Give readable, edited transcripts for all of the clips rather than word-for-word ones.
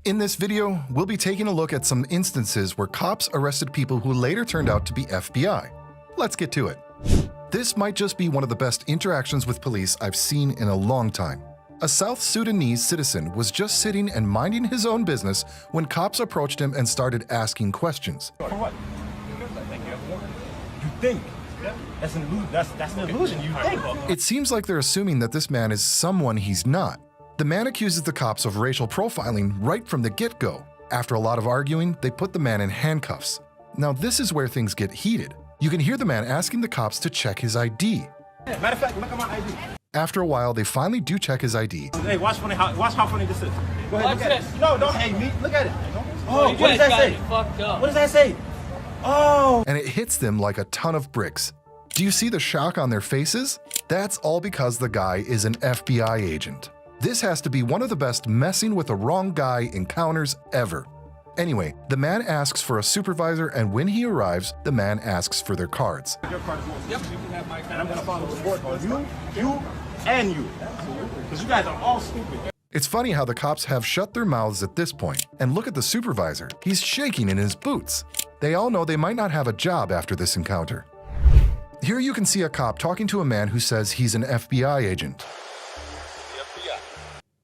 In this video, we'll be taking a look at some instances where cops arrested people who later turned out to be FBI. Let's get to it. This might just be one of the best interactions with police I've seen in a long time. A South Sudanese citizen was just sitting and minding his own business when cops approached him and started asking questions. For what? You think? That's an illusion. That's an illusion. You think? It seems like they're assuming that this man is someone he's not. The man accuses the cops of racial profiling right from the get-go. After a lot of arguing, they put the man in handcuffs. Now this is where things get heated. You can hear the man asking the cops to check his ID. Matter of fact, look at my ID. After a while, they finally do check his ID. Hey, watch how funny this is. Go ahead, look at it. No, don't hate me. Look at it. Oh, what does that say? Fucked up. What does that say? Oh. And it hits them like a ton of bricks. Do you see the shock on their faces? That's all because the guy is an FBI agent. This has to be one of the best messing with the wrong guy encounters ever. Anyway, the man asks for a supervisor, and when he arrives, the man asks for their cards. Your card is yours. Yep, you can have my card. And I'm gonna follow the report on you, and you. Because you guys are all stupid. It's funny how the cops have shut their mouths at this point. And look at the supervisor. He's shaking in his boots. They all know they might not have a job after this encounter. Here you can see a cop talking to a man who says he's an FBI agent.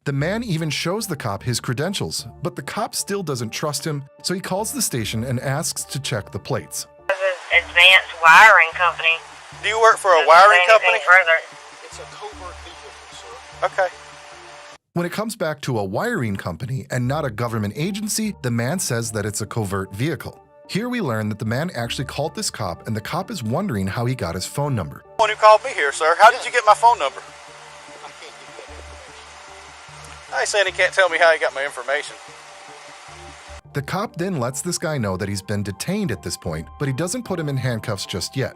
The man even shows the cop his credentials, but the cop still doesn't trust him, so he calls the station and asks to check the plates. This is Advanced Wiring Company. Do you work for a wiring company? It's a covert vehicle, sir. Okay. When it comes back to a wiring company and not a government agency, the man says that it's a covert vehicle. Here we learn that the man actually called this cop, and the cop is wondering how he got his phone number. One who called me here, sir. How did you get my phone number? I can't give you that information. I ain't saying he can't tell me how he got my information. The cop then lets this guy know that he's been detained at this point, but he doesn't put him in handcuffs just yet.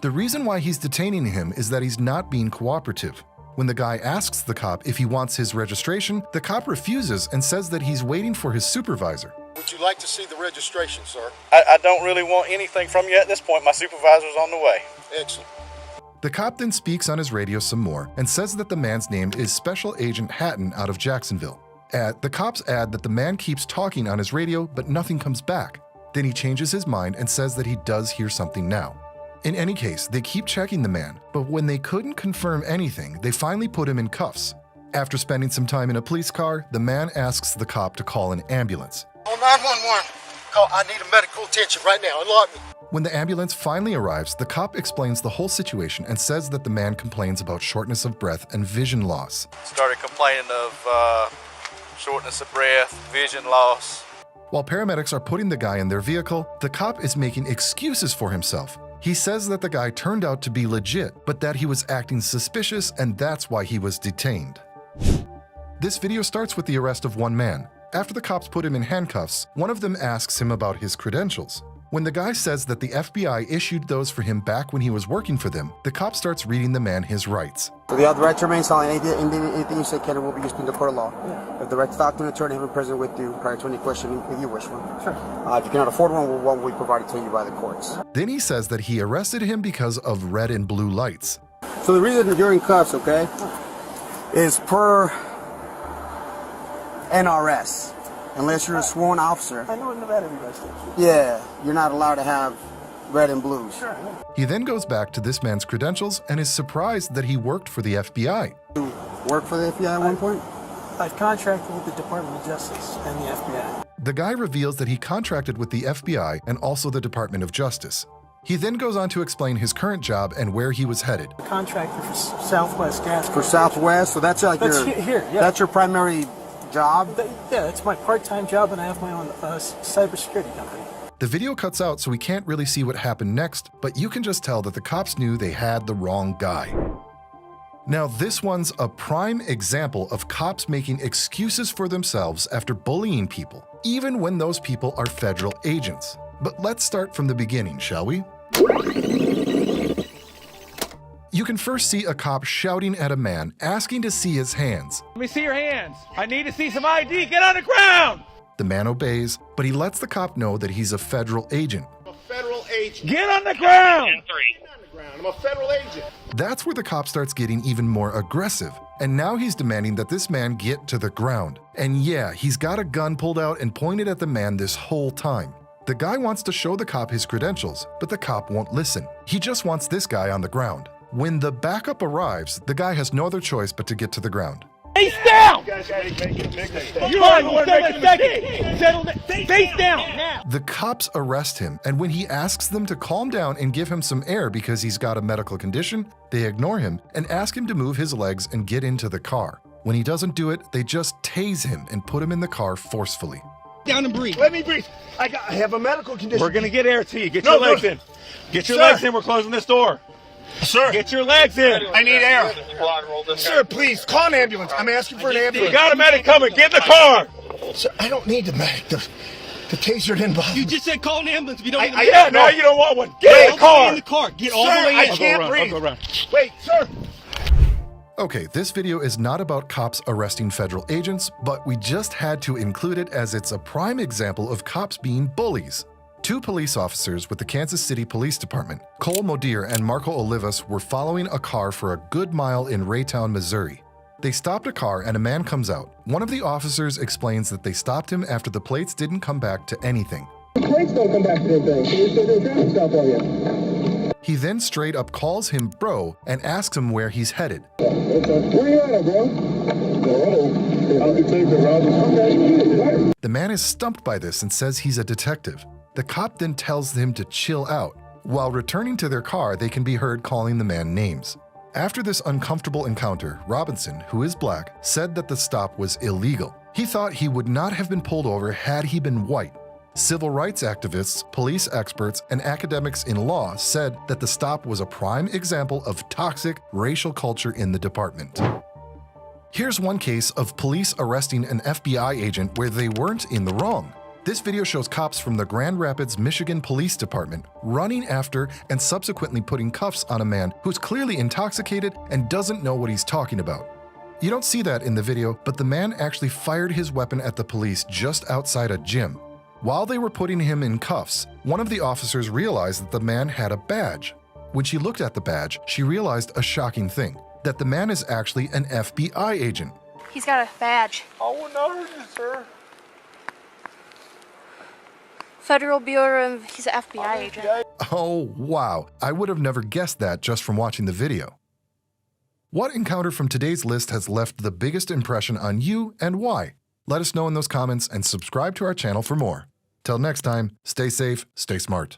The reason why he's detaining him is that he's not being cooperative. When the guy asks the cop if he wants his registration, the cop refuses and says that he's waiting for his supervisor. Would you like to see the registration, sir? I don't really want anything from you at this point. My supervisor's on the way. Excellent. The cop then speaks on his radio some more and says that the man's name is Special Agent Hatton out of Jacksonville. The cops add that the man keeps talking on his radio, but nothing comes back. Then he changes his mind and says that he does hear something now. In any case, they keep checking the man, but when they couldn't confirm anything, they finally put him in cuffs. After spending some time in a police car, the man asks the cop to call an ambulance. On 911, call. I need a medical attention right now. Unlock me. When the ambulance finally arrives, the cop explains the whole situation and says that the man complains about shortness of breath and vision loss. Started complaining of shortness of breath, vision loss. While paramedics are putting the guy in their vehicle, the cop is making excuses for himself. He says that the guy turned out to be legit, but that he was acting suspicious and that's why he was detained. This video starts with the arrest of one man. After the cops put him in handcuffs, one of them asks him about his credentials. When the guy says that the FBI issued those for him back when he was working for them, the cop starts reading the man his rights. So the right to remain silent. Anything you say can and will be used in the court of law. Yeah. If the right to talk to an attorney have been present with you prior to any questioning, if you wish one. Sure. If you cannot afford one will be provided to you by the courts. Then he says that he arrested him because of red and blue lights. So the reason that you're in cuffs, okay, is per NRS. Unless you're a sworn officer. I know in Nevada everybody says. Yeah, you're not allowed to have red and blues. Sure. He then goes back to this man's credentials and is surprised that he worked for the FBI. You work for the FBI at one point? I've contracted with the Department of Justice and the FBI. The guy reveals that he contracted with the FBI and also the Department of Justice. He then goes on to explain his current job and where he was headed. A contractor for Southwest Gas. For Southwest, so that's like here, yeah. That's your primary job? Yeah, it's my part-time job, and I have my own cybersecurity company. The video cuts out, so we can't really see what happened next, but you can just tell that the cops knew they had the wrong guy. Now, this one's a prime example of cops making excuses for themselves after bullying people, even when those people are federal agents. But let's start from the beginning, shall we? You can first see a cop shouting at a man, asking to see his hands. Let me see your hands. I need to see some ID. Get on the ground! The man obeys, but he lets the cop know that he's a federal agent. A federal agent. Get on the ground! I'm a federal agent. That's where the cop starts getting even more aggressive, and now he's demanding that this man get to the ground. And yeah, he's got a gun pulled out and pointed at the man this whole time. The guy wants to show the cop his credentials, but the cop won't listen. He just wants this guy on the ground. When the backup arrives, the guy has no other choice but to get to the ground. Face down! You guys are making a big mistake. You are making a mistake! Settle down! Face down! Now! The cops arrest him, and when he asks them to calm down and give him some air because he's got a medical condition, they ignore him and ask him to move his legs and get into the car. When he doesn't do it, they just tase him and put him in the car forcefully. Down and breathe. Let me breathe. I have a medical condition. We're gonna get air to you. Get your legs in. Get your legs in. We're closing this door. Sir, Get your legs in. I need air. Sir, please, call an ambulance. I'm asking for an You ambulance. got a medic coming. Get in the car. Sir, I don't need the medic. The taser didn't bother me. You just said call an ambulance if you don't need a Yeah, now you don't want one. Get in the car. in the car. Get all Sir, the way I in. can't I'll breathe. go around. Wait, sir. Okay, this video is not about cops arresting federal agents, but we just had to include it as it's a prime example of cops being bullies. Two police officers with the Kansas City Police Department, Cole Modir and Marco Olivas, were following a car for a good mile in Raytown, Missouri. They stopped a car and a man comes out. One of the officers explains that they stopped him after the plates didn't come back to anything. The plates don't come back to anything, so you said there's a traffic stop on you. He then straight up calls him bro and asks him where he's headed. Where you at, bro? I'll be taking the route. Okay. The man is stumped by this and says he's a detective. The cop then tells him to chill out. While returning to their car, they can be heard calling the man names. After this uncomfortable encounter, Robinson, who is black, said that the stop was illegal. He thought he would not have been pulled over had he been white. Civil rights activists, police experts, and academics in law said that the stop was a prime example of toxic racial culture in the department. Here's one case of police arresting an FBI agent where they weren't in the wrong. This video shows cops from the Grand Rapids, Michigan Police Department running after and subsequently putting cuffs on a man who's clearly intoxicated and doesn't know what he's talking about. You don't see that in the video, but the man actually fired his weapon at the police just outside a gym. While they were putting him in cuffs, one of the officers realized that the man had a badge. When she looked at the badge, she realized a shocking thing, that the man is actually an FBI agent. He's got a badge. I will not hurt you, sir. Federal Bureau of... He's an FBI agent. Oh, wow. I would have never guessed that just from watching the video. What encounter from today's list has left the biggest impression on you and why? Let us know in those comments and subscribe to our channel for more. Till next time, stay safe, stay smart.